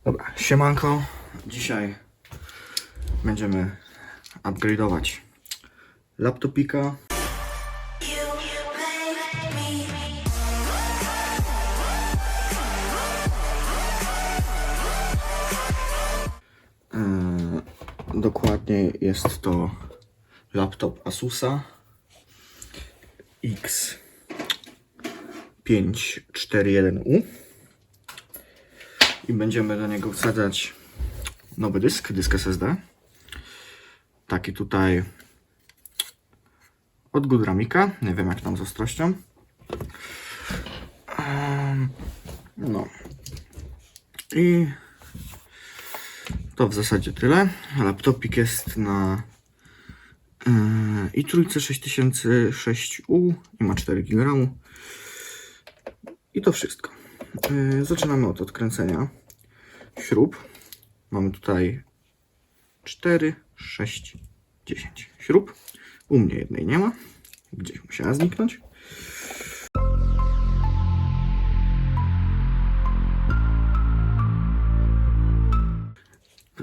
Dobra, siemanko. Dzisiaj będziemy upgrade'ować laptopika. Dokładnie jest to laptop Asusa X541U i będziemy do niego wsadzać nowy dysk SSD. Taki tutaj od Goodramika, nie wiem jak tam z ostrością. No i to w zasadzie tyle. Laptopik jest na i3 6006U i ma 4 GB. I to wszystko. Zaczynamy od odkręcenia śrub. Mamy tutaj 4, 6, 10 śrub. U mnie jednej nie ma. Gdzieś musiała zniknąć.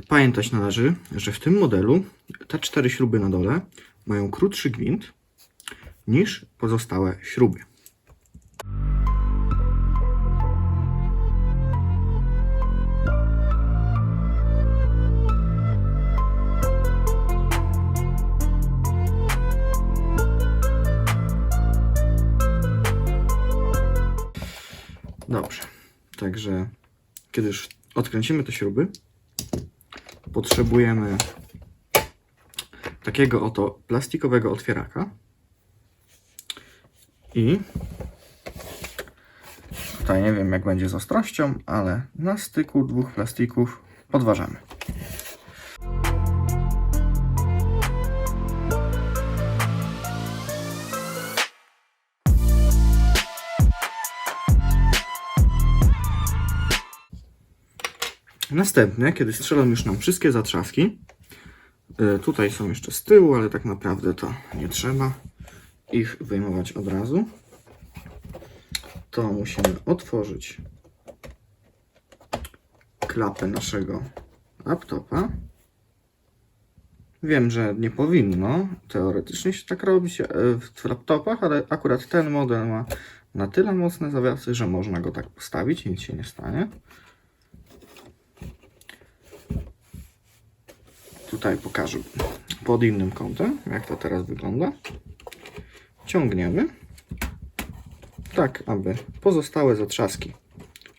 Pamiętać należy, że w tym modelu te 4 śruby na dole mają krótszy gwint niż pozostałe śruby. Dobrze, także kiedy już odkręcimy te śruby, potrzebujemy takiego oto plastikowego otwieraka i tutaj nie wiem jak będzie z ostrością, ale na styku dwóch plastików podważamy. Następnie, kiedy strzelam już nam wszystkie zatrzaski, tutaj są jeszcze z tyłu, ale tak naprawdę to nie trzeba ich wyjmować od razu, to musimy otworzyć klapę naszego laptopa. Wiem, że nie powinno teoretycznie się tak robić w laptopach, ale akurat ten model ma na tyle mocne zawiasy, że można go tak postawić i nic się nie stanie. Tutaj pokażę pod innym kątem, jak to teraz wygląda. Ciągniemy, tak aby pozostałe zatrzaski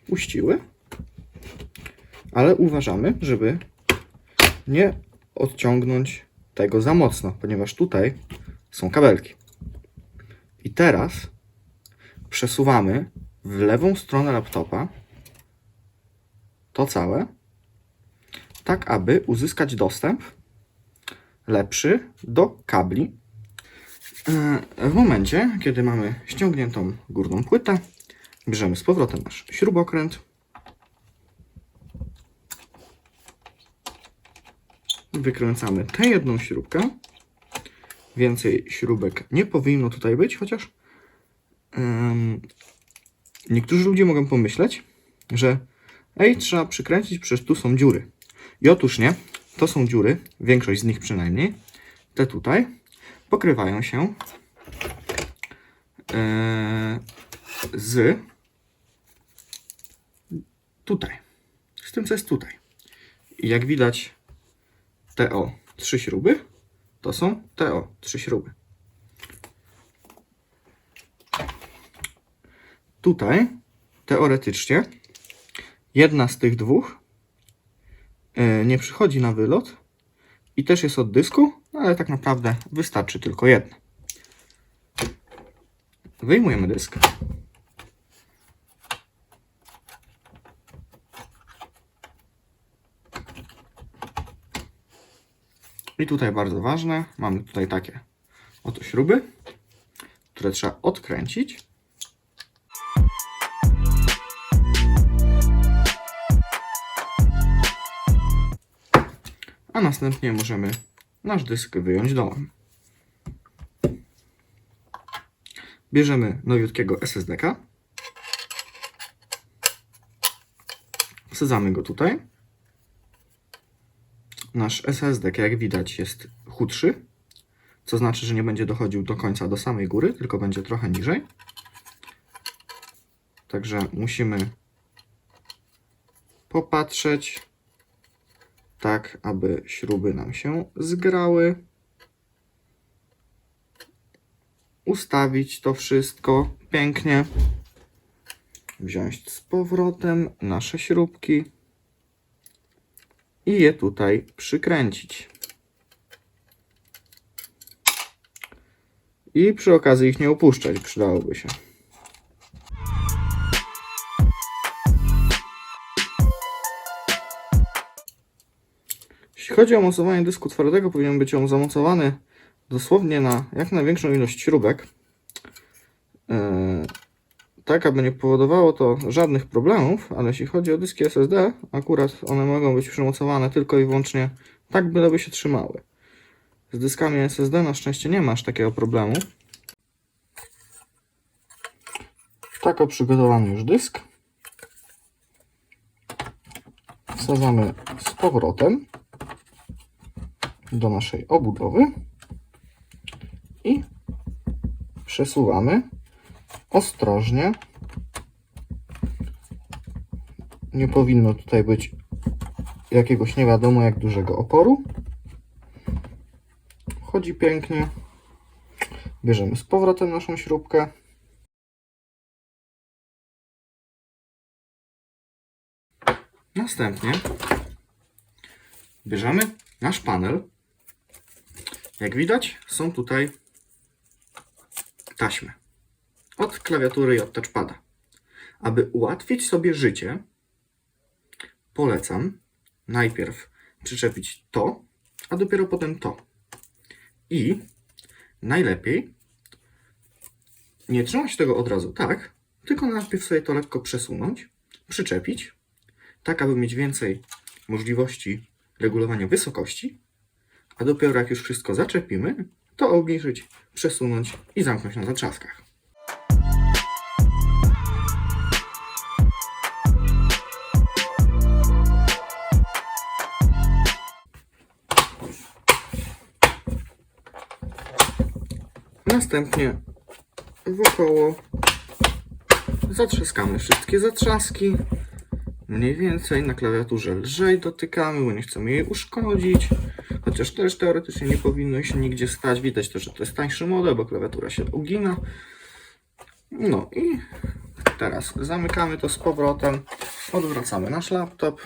puściły, ale uważamy, żeby nie odciągnąć tego za mocno, ponieważ tutaj są kabelki. I teraz przesuwamy w lewą stronę laptopa to całe, tak aby uzyskać dostęp lepszy do kabli. W momencie, kiedy mamy ściągniętą górną płytę, bierzemy z powrotem nasz śrubokręt, wykręcamy tę jedną śrubkę. Więcej śrubek nie powinno tutaj być, chociaż niektórzy ludzie mogą pomyśleć, że trzeba przykręcić, przecież tu są dziury. I otóż nie, to są dziury, większość z nich przynajmniej, te tutaj, pokrywają się z tutaj, z tym co jest tutaj. I jak widać te 3 śruby, to są te 3 śruby. Tutaj teoretycznie jedna z tych dwóch nie przychodzi na wylot i też jest od dysku, ale tak naprawdę wystarczy tylko jedna. Wyjmujemy dysk. I tutaj bardzo ważne, mamy tutaj takie oto śruby, które trzeba odkręcić. A następnie możemy nasz dysk wyjąć dołem. Bierzemy nowiutkiego SSD-ka. wsadzamy go tutaj. Nasz SSD, jak widać, jest chudszy, co znaczy, że nie będzie dochodził do końca, do samej góry, tylko będzie trochę niżej. Także musimy popatrzeć, tak aby śruby nam się zgrały. Ustawić to wszystko pięknie. Wziąć z powrotem nasze śrubki i je tutaj przykręcić. I przy okazji ich nie opuszczać, przydałoby się. Jeśli chodzi o mocowanie dysku twardego, powinien być on zamocowany dosłownie na jak największą ilość śrubek, tak aby nie powodowało to żadnych problemów, ale jeśli chodzi o dyski SSD, akurat one mogą być przymocowane tylko i wyłącznie tak, byleby się trzymały. Z dyskami SSD na szczęście nie masz takiego problemu. Tak przygotowany już dysk wsadzamy z powrotem do naszej obudowy i przesuwamy ostrożnie. Nie powinno tutaj być jakiegoś nie wiadomo jak dużego oporu. Chodzi pięknie. Bierzemy z powrotem naszą śrubkę. Następnie bierzemy nasz panel. Jak widać, są tutaj taśmy od klawiatury i od touchpada. Aby ułatwić sobie życie, polecam najpierw przyczepić to, a dopiero potem to. I najlepiej nie trzymać tego od razu tak, tylko najpierw sobie to lekko przesunąć, przyczepić, tak aby mieć więcej możliwości regulowania wysokości, a dopiero jak już wszystko zaczepimy, to obniżyć, przesunąć i zamknąć na zatrzaskach. Następnie wokoło zatrzaskamy wszystkie zatrzaski. Mniej więcej na klawiaturze lżej dotykamy, bo nie chcemy jej uszkodzić. Chociaż też teoretycznie nie powinno się nigdzie stać. Widać też, że to jest tańszy model, bo klawiatura się ugina. No i teraz zamykamy to z powrotem. Odwracamy nasz laptop.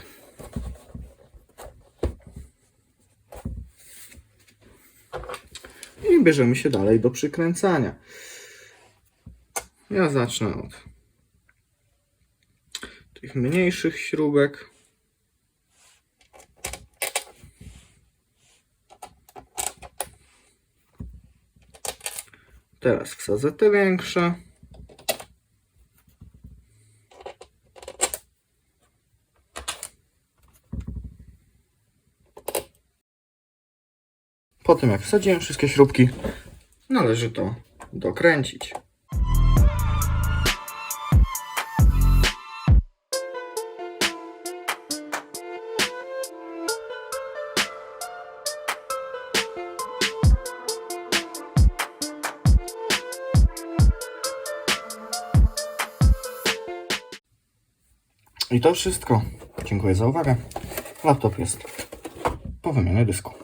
I bierzemy się dalej do przykręcania. Ja zacznę od tych mniejszych śrubek. Teraz wsadzę te większe. Po tym jak wsadziłem wszystkie śrubki, należy to dokręcić. I to wszystko. Dziękuję za uwagę. Laptop jest po wymianie dysku.